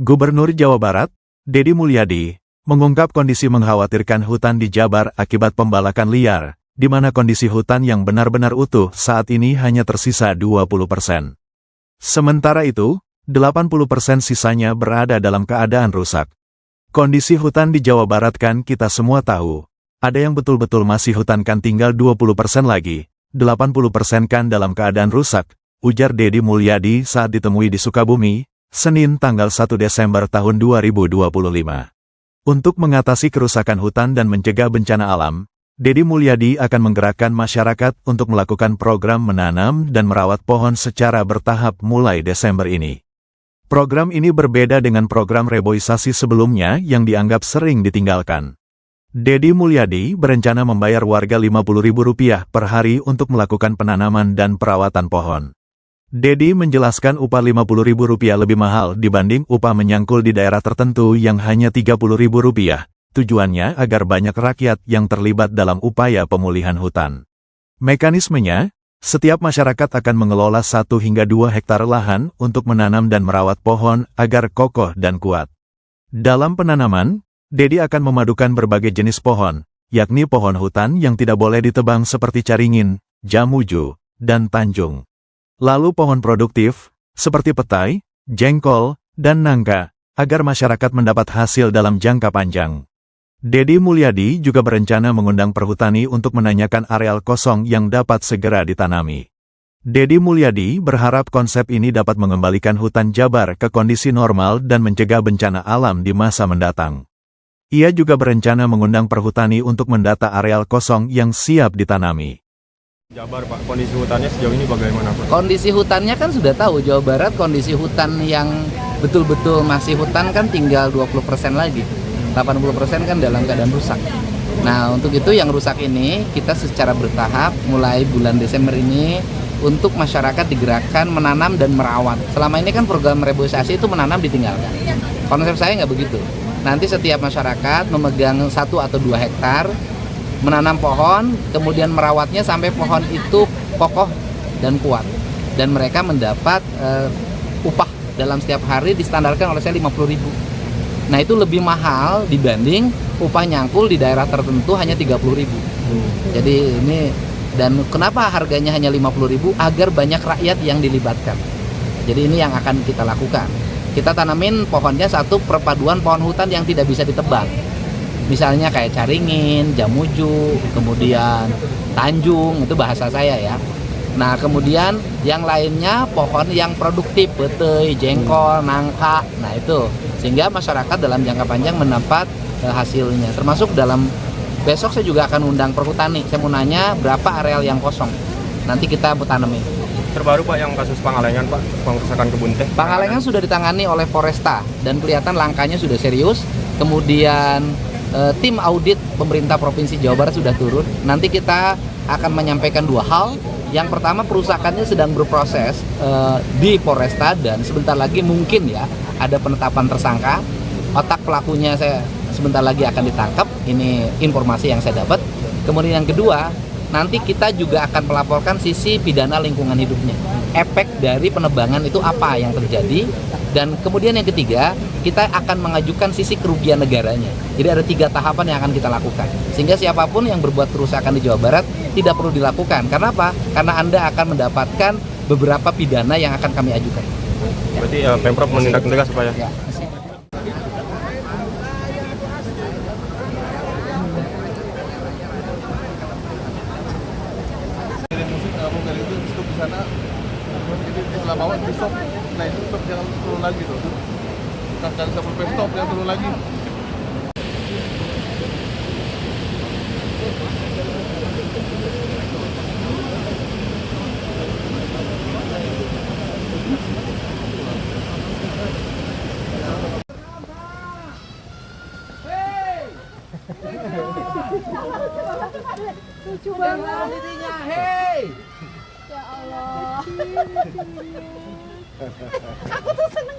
Gubernur Jawa Barat, Deddy Mulyadi, mengungkap kondisi mengkhawatirkan hutan di Jabar akibat pembalakan liar, di mana kondisi hutan yang benar-benar utuh saat ini hanya tersisa 20%. Sementara itu, 80% sisanya berada dalam keadaan rusak. Kondisi hutan di Jawa Barat kan kita semua tahu. Ada yang betul-betul masih hutan kan tinggal 20% lagi, 80% kan dalam keadaan rusak, ujar Deddy Mulyadi saat ditemui di Sukabumi, Senin tanggal 1 Desember tahun 2025. Untuk mengatasi kerusakan hutan dan mencegah bencana alam, Deddy Mulyadi akan menggerakkan masyarakat untuk melakukan program menanam dan merawat pohon secara bertahap mulai Desember ini. Program ini berbeda dengan program reboisasi sebelumnya yang dianggap sering ditinggalkan. Deddy Mulyadi berencana membayar warga Rp50.000 per hari untuk melakukan penanaman dan perawatan pohon. Deddy menjelaskan upah Rp50.000 lebih mahal dibanding upah menyangkul di daerah tertentu yang hanya Rp30.000. Tujuannya agar banyak rakyat yang terlibat dalam upaya pemulihan hutan. Mekanismenya, setiap masyarakat akan mengelola 1 hingga 2 hektar lahan untuk menanam dan merawat pohon agar kokoh dan kuat. Dalam penanaman, Deddy akan memadukan berbagai jenis pohon, yakni pohon hutan yang tidak boleh ditebang seperti caringin, jamuju, dan tanjung. Lalu pohon produktif, seperti petai, jengkol, dan nangka, agar masyarakat mendapat hasil dalam jangka panjang. Deddy Mulyadi juga berencana mengundang perhutani untuk menanyakan areal kosong yang dapat segera ditanami. Deddy Mulyadi berharap konsep ini dapat mengembalikan hutan Jabar ke kondisi normal dan mencegah bencana alam di masa mendatang. Ia juga berencana mengundang perhutani untuk mendata areal kosong yang siap ditanami. Jabar, Pak, kondisi hutannya sejauh ini bagaimana, Pak? Kondisi hutannya kan sudah tahu, Jawa Barat kondisi hutan yang betul-betul masih hutan kan tinggal 20% lagi. 80% kan dalam keadaan rusak. Nah, untuk itu yang rusak ini kita secara bertahap mulai bulan Desember ini untuk masyarakat digerakkan menanam dan merawat. Selama ini kan program reboisasi itu menanam ditinggalkan. Konsep saya nggak begitu. Nanti setiap masyarakat memegang 1 atau 2 hektar, menanam pohon, kemudian merawatnya sampai pohon itu kokoh dan kuat. Dan mereka mendapat upah dalam setiap hari distandarkan oleh saya Rp50.000. Nah, itu lebih mahal dibanding upah nyangkul di daerah tertentu hanya Rp30.000. Jadi ini, dan kenapa harganya hanya Rp50.000? Agar banyak rakyat yang dilibatkan. Jadi ini yang akan kita lakukan. Kita tanamin pohonnya satu perpaduan pohon hutan yang tidak bisa ditebang. Misalnya kayak caringin, jamuju, kemudian tanjung, itu bahasa saya ya. Nah, kemudian yang lainnya pohon yang produktif, petai, jengkol, nangka. Nah, itu sehingga masyarakat dalam jangka panjang mendapat hasilnya. Termasuk dalam besok saya juga akan undang perhutani. Saya mau nanya berapa areal yang kosong. Nanti kita mau tanemin. Terbaru, Pak, yang kasus Pangalengan, Pak, pengerusakan kebun teh. Pangalengan sudah ditangani oleh Foresta dan kelihatan langkahnya sudah serius. Kemudian tim audit pemerintah Provinsi Jawa Barat sudah turun. Nanti kita akan menyampaikan 2 hal. Yang pertama, perusakannya sedang berproses di Polresta dan sebentar lagi mungkin ya ada penetapan tersangka. Otak pelakunya saya sebentar lagi akan ditangkap. Ini informasi yang saya dapat. Kemudian yang kedua, nanti kita juga akan melaporkan sisi pidana lingkungan hidupnya. Efek dari penebangan itu apa yang terjadi. Dan kemudian yang ketiga, kita akan mengajukan sisi kerugian negaranya. Jadi ada 3 tahapan yang akan kita lakukan. Sehingga siapapun yang berbuat kerusakan di Jawa Barat tidak perlu dilakukan. Karena apa? Karena Anda akan mendapatkan beberapa pidana yang akan kami ajukan. Berarti Pemprov menindak tegas supaya... Ya. Setelah bawa di stop, nah itu stop jangan turun lagi tuh. Jangan sampai stop, jangan turun lagi. Lucu banget Dirinya, hei! ya Allah. Aku tuh seneng